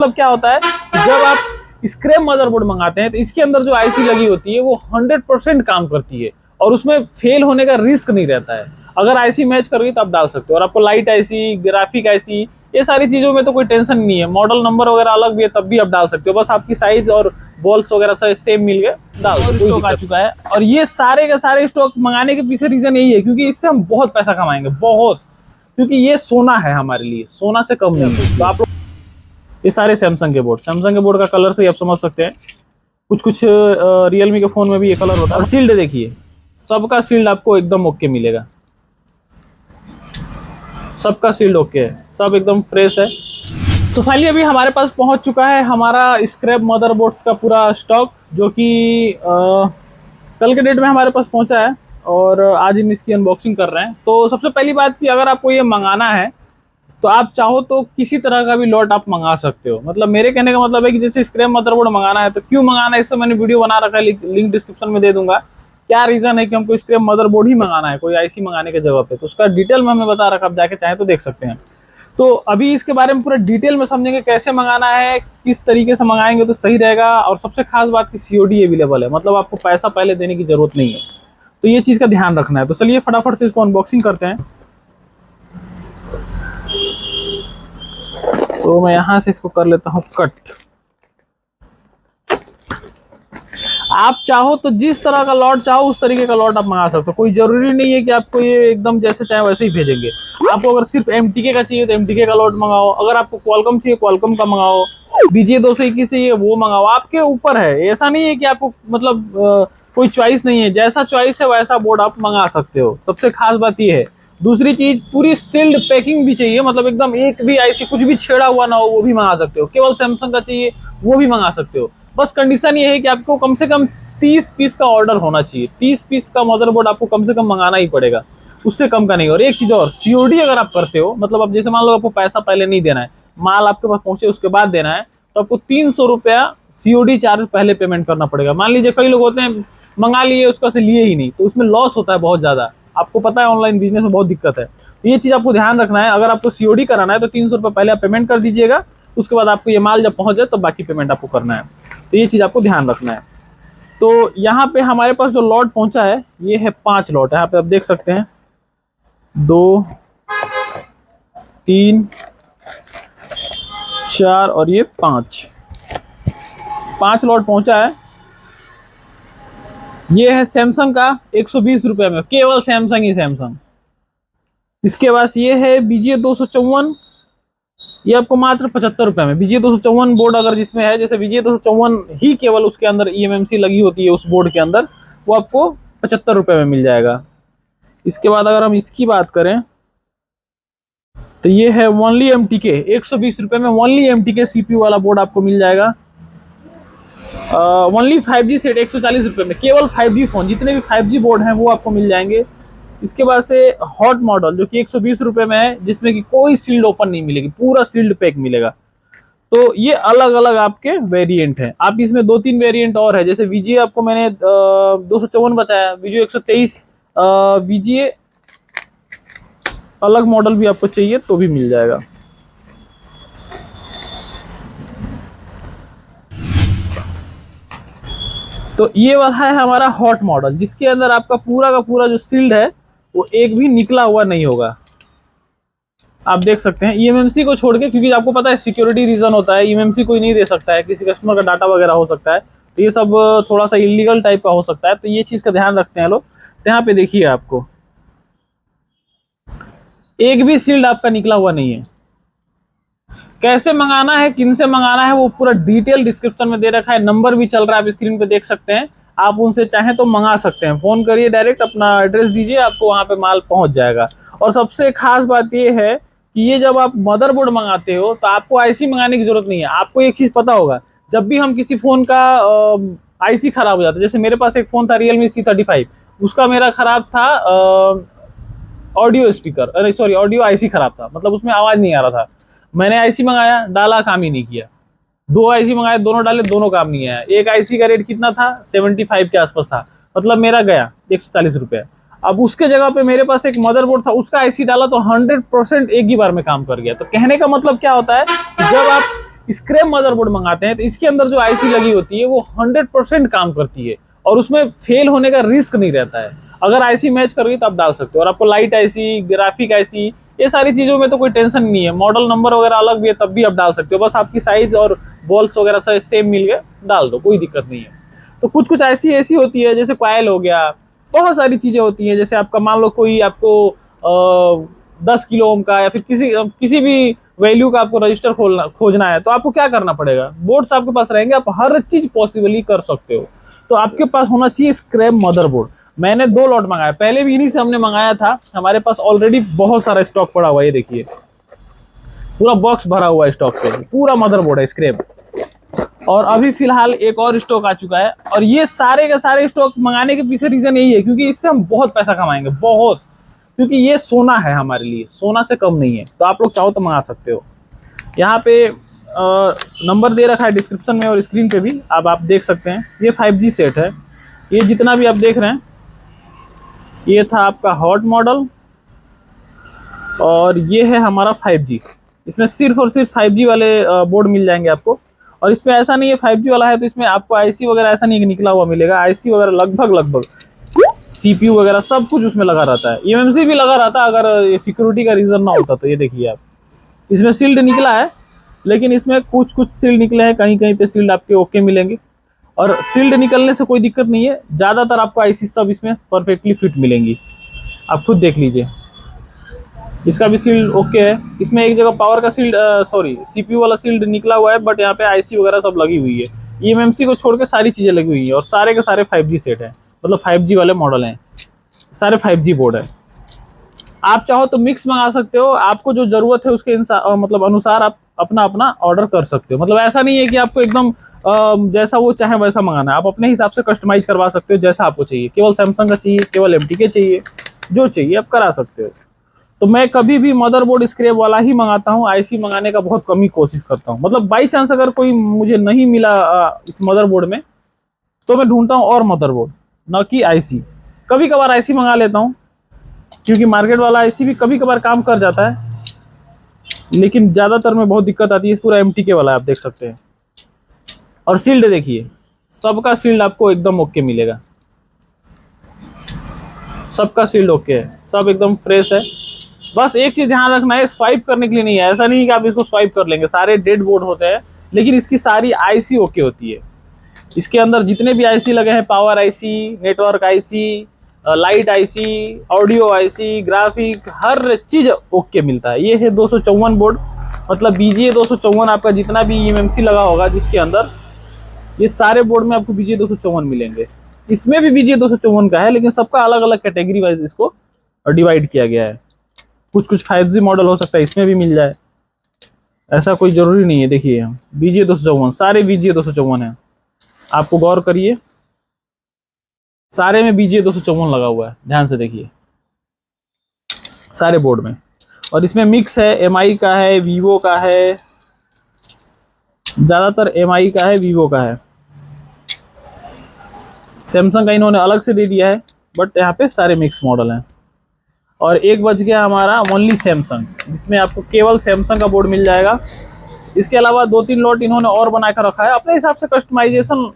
मतलब क्या होता है, जब आप स्क्रैप मदरबोर्ड मंगाते हैं तो इसके अंदर जो आईसी लगी होती है वो 100% काम करती है और उसमें फेल होने का रिस्क नहीं रहता है। अगर आईसी मैच कर गई तो आप डाल सकते हो, और आपको लाइट आईसी, ग्राफिक आईसी, ये सारी चीजों में तो कोई टेंशन नहीं है। मॉडल नंबर वगैरह अलग भी है तब भी आप डाल सकते हो, बस आपकी साइज और बॉल्स वगैरह सेम मिल गए, डाल दो, स्टॉक आ चुका है। और ये सारे के सारे स्टॉक मंगाने के पीछे रीजन यही है क्योंकि इससे हम बहुत पैसा कमाएंगे, बहुत, क्योंकि ये सोना है हमारे लिए, सोना से कम नहीं है। तो आप लोग ये सारे सैमसंग के बोर्ड का कलर से ही आप समझ सकते हैं। कुछ कुछ रियलमी के फोन में भी ये कलर होता है। और शील्ड देखिए, सबका शील्ड आपको एकदम ओके मिलेगा, सबका शील्ड ओके है, सब एकदम फ्रेश है। तो फाइनली अभी हमारे पास पहुंच चुका है हमारा स्क्रैप मदरबोर्ड्स का पूरा स्टॉक, जो कि कल के डेट में हमारे पास पहुंचा है और आज हम इसकी अनबॉक्सिंग कर रहे हैं। तो सबसे पहली बात कि अगर आपको ये मंगाना है तो आप चाहो तो किसी तरह का भी लॉट आप मंगा सकते हो। मतलब मेरे कहने का मतलब है कि जैसे स्क्रैप मदरबोर्ड मंगाना है तो क्यों मंगाना है, इसका मैंने वीडियो बना रखा है, लिंक डिस्क्रिप्शन में दे दूंगा। क्या रीजन है कि हमको स्क्रैप मदरबोर्ड ही मंगाना है कोई आईसी मंगाने की जगह पे, तो उसका डिटेल में हमें बता रखा, आप जाके चाहे तो देख सकते हैं। तो अभी इसके बारे में पूरा डिटेल में समझेंगे, कैसे मंगाना है, किस तरीके से मंगाएंगे तो सही रहेगा। और सबसे खास बात कि सीओडी अवेलेबल है, मतलब आपको पैसा पहले देने की जरूरत नहीं है, तो ये चीज का ध्यान रखना है। तो चलिए फटाफट से इसको अनबॉक्सिंग करते हैं। तो मैं यहां से इसको कर लेता हूं कट। आप चाहो तो जिस तरह का लॉट चाहो उस तरीके का लॉट आप मंगा सकते हो, कोई जरूरी नहीं है कि आपको ये एकदम जैसे चाहे वैसे ही भेजेंगे। आपको अगर सिर्फ एमटीके का चाहिए तो एमटीके का लॉट मंगाओ, अगर आपको क्वालकॉम चाहिए क्वालकॉम का मंगाओ, बीजे 221 चाहिए वो मंगाओ, आपके ऊपर है। ऐसा नहीं है कि आपको मतलब कोई चॉइस नहीं है, जैसा चॉइस है वैसा बोर्ड आप मंगा सकते हो। सबसे खास बात ये है। दूसरी चीज, पूरी सील्ड पैकिंग भी चाहिए, मतलब एकदम एक भी ऐसी कुछ भी छेड़ा हुआ ना हो वो भी मंगा सकते हो। केवल सैमसंग का चाहिए वो भी मंगा सकते हो। बस कंडीशन ये है कि आपको कम से कम 30 पीस का ऑर्डर होना चाहिए। 30 पीस का मदरबोर्ड आपको कम से कम मंगाना ही पड़ेगा, उससे कम का नहीं। और एक चीज और, सीओडी अगर आप करते हो, मतलब अब जैसे मान लो आपको पैसा पहले नहीं देना है, माल आपके पास पहुंचे उसके बाद देना है, तो आपको 300 रुपया सीओडी चार्ज पहले पेमेंट करना पड़ेगा। मान लीजिए कई लोग होते हैं मंगा लिए उसका से लिए ही नहीं, तो उसमें लॉस होता है बहुत ज्यादा। आपको पता है ऑनलाइन बिजनेस में बहुत दिक्कत है, तो ये चीज आपको ध्यान रखना है। अगर आपको सीओडी कराना है तो 300 रुपये पहले आप पेमेंट कर दीजिएगा, उसके बाद आपको ये माल जब पहुंच जाए तो बाकी पेमेंट आपको करना है। तो ये चीज आपको ध्यान रखना है। तो यहाँ पे हमारे पास जो लॉट पहुंचा है ये है 5 लॉट, यहाँ पे आप देख सकते हैं 2, 3, 4 और ये 5 लॉट पहुंचा है। ये है सैमसंग का 120 रुपए में, केवल सैमसंग ही सैमसंग। इसके बाद ये है बीजे 254, ये आपको मात्र 75 रुपए में। बीजे 254 बोर्ड अगर जिसमें है, जैसे बीजे 254 ही केवल उसके अंदर ईएमएमसी लगी होती है उस बोर्ड के अंदर, वो आपको 75 रुपए में मिल जाएगा। इसके बाद अगर हम इसकी बात करें तो ये है ओनली एमटीके, 120 रुपए में ओनली एमटीके सीपीयू वाला बोर्ड आपको मिल जाएगा। ओनली 5G सेट 140 रुपए में, केवल 5G फोन, जितने भी 5G बोर्ड हैं वो आपको मिल जाएंगे। इसके बाद से हॉट मॉडल जो कि 120 रुपए में है, जिसमें कि कोई सील्ड ओपन नहीं मिलेगी, पूरा सील्ड पैक मिलेगा। तो ये अलग अलग आपके वेरिएंट हैं। आप इसमें 2-3 वेरिएंट और है, जैसे वीजीए आपको मैंने 254 बताया, वीजीए 123, वीजीए अलग मॉडल भी आपको चाहिए तो भी मिल जाएगा। तो ये वाला है हमारा हॉट मॉडल, जिसके अंदर आपका पूरा का पूरा जो सील्ड है वो एक भी निकला हुआ नहीं होगा। आप देख सकते हैं ईएमएमसी को छोड़ के, क्योंकि आपको पता है सिक्योरिटी रीजन होता है, ईएमएमसी कोई नहीं दे सकता है, किसी कस्टमर का डाटा वगैरह हो सकता है, तो ये सब थोड़ा सा इलीगल टाइप का हो सकता है, तो ये चीज का ध्यान रखते हैं लोग। तो यहाँ पे देखिए आपको एक भी सील्ड आपका निकला हुआ नहीं है। कैसे मंगाना है, किन से मंगाना है, वो पूरा डिटेल डिस्क्रिप्शन में दे रखा है, नंबर भी चल रहा है, आप स्क्रीन पे देख सकते हैं। आप उनसे चाहें तो मंगा सकते हैं, फोन करिए डायरेक्ट, अपना एड्रेस दीजिए, आपको वहां पे माल पहुंच जाएगा। और सबसे खास बात ये है कि ये जब आप मदरबोर्ड मंगाते हो तो आपको आईसी मंगाने की जरूरत नहीं है। आपको एक चीज पता होगा, जब भी हम किसी फोन का आईसी खराब हो जाता है, जैसे मेरे पास एक फोन था Realme C35, उसका मेरा खराब था ऑडियो स्पीकर, अरे सॉरी ऑडियो आईसी खराब था, मतलब उसमें आवाज नहीं आ रहा था। मैंने आईसी मंगाया, डाला, काम ही नहीं किया। 2 आईसी मंगाए, दोनों डाले, दोनों काम नहीं आया। एक आईसी का रेट कितना था, 75 के आसपास था, मतलब मेरा गया 140 रुपये। अब उसके जगह पे मेरे पास एक मदरबोर्ड था, उसका आईसी डाला तो 100% एक ही बार में काम कर गया। तो कहने का मतलब क्या होता है, जब आप स्क्रैप मदरबोर्ड मंगाते हैं तो इसके अंदर जो आईसी लगी होती है वो 100% काम करती है और उसमें फेल होने का रिस्क नहीं रहता है। अगर आईसी मैच कर गई तो आप डाल सकते हो। और आपको लाइट आईसी, ग्राफिक आईसी, ये सारी चीजों में तो कोई टेंशन नहीं है। मॉडल नंबर वगैरह अलग भी है तब भी आप डाल सकते हो, बस आपकी साइज और बॉल्स वगैरह सब सेम मिल गए, डाल दो, कोई दिक्कत नहीं है। तो कुछ कुछ ऐसी ऐसी होती है, जैसे कॉइल हो गया, बहुत सारी चीजें होती हैं। जैसे आपका मान लो कोई आपको 10 किलो ओम का या फिर किसी भी वैल्यू का आपको रजिस्टर खोजना है तो आपको क्या करना पड़ेगा, बोर्ड्स आपके पास रहेंगे, आप हर चीज पॉसिबली कर सकते हो। तो आपके पास होना चाहिए स्क्रैप मदरबोर्ड। मैंने 2 लॉट मंगाया, पहले भी इन्हीं से हमने मंगाया था। हमारे पास ऑलरेडी बहुत सारा स्टॉक पड़ा हुआ है, ये देखिए पूरा बॉक्स भरा हुआ है स्टॉक से, पूरा मदरबोर्ड है स्क्रैप। और अभी फिलहाल एक और स्टॉक आ चुका है, और ये सारे के सारे स्टॉक मंगाने के पीछे रीजन यही है क्योंकि इससे हम बहुत पैसा कमाएंगे, बहुत, क्योंकि ये सोना है हमारे लिए, सोना से कम नहीं है। तो आप लोग चाहो तो मंगा सकते हो। यहाँ पे नंबर दे रखा है डिस्क्रिप्शन में और स्क्रीन पे भी, अब आप देख सकते हैं। ये 5G सेट है। ये जितना भी आप देख रहे हैं ये था आपका हॉट मॉडल, और ये है हमारा 5G। इसमें सिर्फ और सिर्फ 5G वाले बोर्ड मिल जाएंगे आपको। और इसमें ऐसा नहीं है 5G वाला है तो इसमें आपको आईसी वगैरह ऐसा नहीं है कि निकला हुआ मिलेगा। आईसी वगैरह लगभग सीपीयू वगैरह सब कुछ उसमें लगा रहता है। ईएमएमसी भी लगा रहता है अगर ये सिक्योरिटी का रीजन ना होता तो। ये देखिए आप, इसमें सील्ड निकला है, लेकिन इसमें कुछ कुछ सील्ड निकले हैं, कहीं कहीं पे सील्ड आपके ओके मिलेंगे। और सील्ड निकलने से कोई दिक्कत नहीं है, ज़्यादातर आपको आईसी सब इसमें परफेक्टली फिट मिलेंगी। आप खुद देख लीजिए, इसका भी सील्ड ओके है। इसमें एक जगह पावर का सील्ड सीपीयू वाला सील्ड निकला हुआ है, बट यहाँ पे आईसी वगैरह सब लगी हुई है। ईएमएमसी को छोड़ के सारी चीज़ें लगी हुई है, और सारे के सारे 5G सेट है, मतलब 5G वाले मॉडल हैं, सारे 5G बोर्ड है। आप चाहो तो मिक्स मंगा सकते हो, आपको जो जरूरत है उसके मतलब अनुसार आप अपना अपना ऑर्डर कर सकते हो। मतलब ऐसा नहीं है कि आपको एकदम जैसा वो चाहे वैसा मंगाना है, आप अपने हिसाब से कस्टमाइज करवा सकते हो जैसा आपको चाहिए। केवल सैमसंग का चाहिए, केवल एमटीके चाहिए, जो चाहिए आप करा सकते हो। तो मैं कभी भी मदरबोर्ड स्क्रैप वाला ही मंगाता हूँ, आईसी मंगाने का बहुत कम ही कोशिश करता हूँ। मतलब बाई चांस अगर कोई मुझे नहीं मिला इस मदरबोर्ड में तो मैं ढूंढता हूँ और मदरबोर्ड, ना कि आईसी। कभी कभार आईसी मंगा लेता हूँ क्योंकि मार्केट वाला आईसी भी कभी कभार काम कर जाता है, लेकिन ज़्यादातर में बहुत दिक्कत आती है। पूरा एमटीके वाला है, आप देख सकते हैं। और सील्ड देखिए, सबका सील्ड आपको एकदम ओके मिलेगा, सबका सील्ड ओके है, सब एकदम फ्रेश है। बस एक चीज़ ध्यान रखना है, स्वाइप करने के लिए नहीं है। ऐसा नहीं कि आप इसको स्वाइप कर लेंगे, सारे डेड बोर्ड होते हैं, लेकिन इसकी सारी आईसी ओके होती है। इसके अंदर जितने भी आईसी लगे हैं, power IC, network IC, light IC, audio IC, graphic, हर चीज ओके मिलता है। ये है 254 बोर्ड, मतलब BGA 254। आपका जितना भी ईएमएमसी लगा होगा जिसके अंदर, ये सारे बोर्ड में आपको BGA 254 मिलेंगे। इसमें भी BGA 254 का है, लेकिन सबका अलग अलग कैटेगरी वाइज इसको डिवाइड किया गया है। कुछ कुछ 5G मॉडल हो सकता है इसमें भी मिल जाए, ऐसा कोई जरूरी नहीं है। देखिए BGA 254, सारे BGA 254 है, आपको गौर करिए, सारे में BGA 254 लगा हुआ है, ध्यान से देखिए सारे बोर्ड में। और इसमें मिक्स है, MI का है, वीवो का है, ज़्यादातर MI का है, वीवो का है। सैमसंग का इन्होंने अलग से दे दिया है, बट यहाँ पे सारे मिक्स मॉडल हैं। और एक बच गया हमारा ओनली सैमसंग, जिसमें आपको केवल सैमसंग का बोर्ड मिल जाएगा। इसके अलावा 2-3 लॉट इन्होंने और बना कर रखा है, अपने हिसाब से कस्टमाइजेशन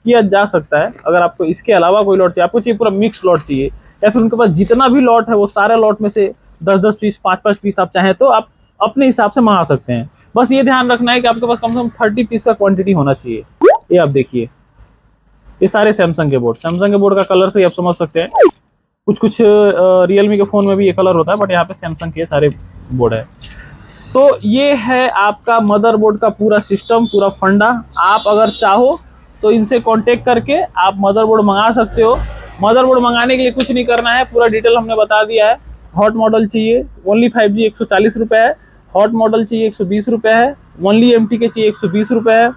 किया जा सकता है। अगर आपको इसके अलावा कोई लॉट चाहिए, आपको चाहिए पूरा मिक्स लॉट चाहिए, या फिर उनके पास जितना भी लॉट है वो सारे लॉट में से 10-10 पीस, 5-5 पीस आप चाहें तो आप अपने हिसाब से मंगा सकते हैं। बस ये ध्यान रखना है कि आपके पास कम से कम 30 पीस का क्वांटिटी होना चाहिए। ये आप देखिए, ये सारे सैमसंग के बोर्ड, सैमसंग के बोर्ड का कलर से आप समझ सकते हैं। कुछ रियलमी के फ़ोन में भी ये कलर होता है, बट यहाँ पे सैमसंग के सारे बोर्ड है। तो ये है आपका मदरबोर्ड का पूरा सिस्टम, पूरा फंडा। आप अगर चाहो तो इनसे कांटेक्ट करके आप मदरबोर्ड मंगा सकते हो। मदरबोर्ड मंगाने के लिए कुछ नहीं करना है, पूरा डिटेल हमने बता दिया है। हॉट मॉडल चाहिए ओनली 5G 140 रुपये है, हॉट मॉडल चाहिए 120 रुपये है, ओनली एमटीके चाहिए 120 रुपये है,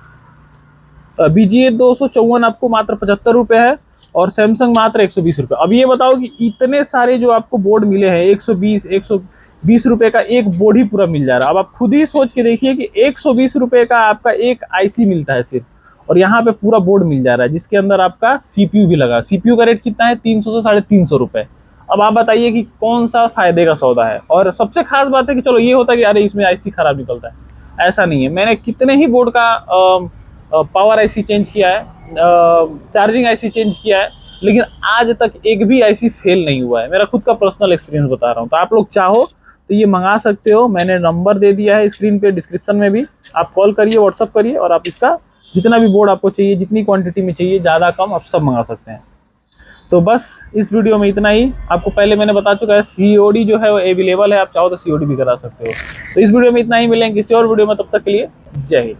BGA 254 आपको मात्र 75 रुपये है, और सैमसंग मात्र 120 रुपये। अब ये बताओ कि इतने सारे जो आपको बोर्ड मिले हैं, 120 रुपये का एक बोर्ड ही पूरा मिल जा रहा है। अब आप खुद ही सोच के देखिए कि 120 रुपये का आपका एक आईसी मिलता है सिर्फ, और यहाँ पे पूरा बोर्ड मिल जा रहा है जिसके अंदर आपका CPU भी लगा। CPU का रेट कितना है? 300 से 350 रुपये। अब आप बताइए कि कौन सा फायदे का सौदा है। और सबसे खास बात है कि चलो ये होता है कि अरे इसमें आईसी खराब निकलता है, ऐसा नहीं है। मैंने कितने ही बोर्ड का पावर आईसी चेंज किया है, चार्जिंग आईसी चेंज किया है, लेकिन आज तक एक भी आईसी फेल नहीं हुआ है। मेरा खुद का पर्सनल एक्सपीरियंस बता रहा हूँ। तो आप लोग चाहो तो ये मंगा सकते हो, मैंने नंबर दे दिया है स्क्रीन पे, डिस्क्रिप्शन में भी। आप कॉल करिए, व्हाट्सअप करिए, और आप इसका जितना भी बोर्ड आपको चाहिए, जितनी क्वांटिटी में चाहिए, ज़्यादा कम, आप सब मंगा सकते हैं। तो बस इस वीडियो में इतना ही। आपको पहले मैंने बता चुका है, सीओडी जो है वो अवेलेबल है, आप चाहो तो सीओडी भी करा सकते हो। तो इस वीडियो में इतना ही, मिलेंगे किसी और वीडियो में, तब तक के लिए जय हिंद।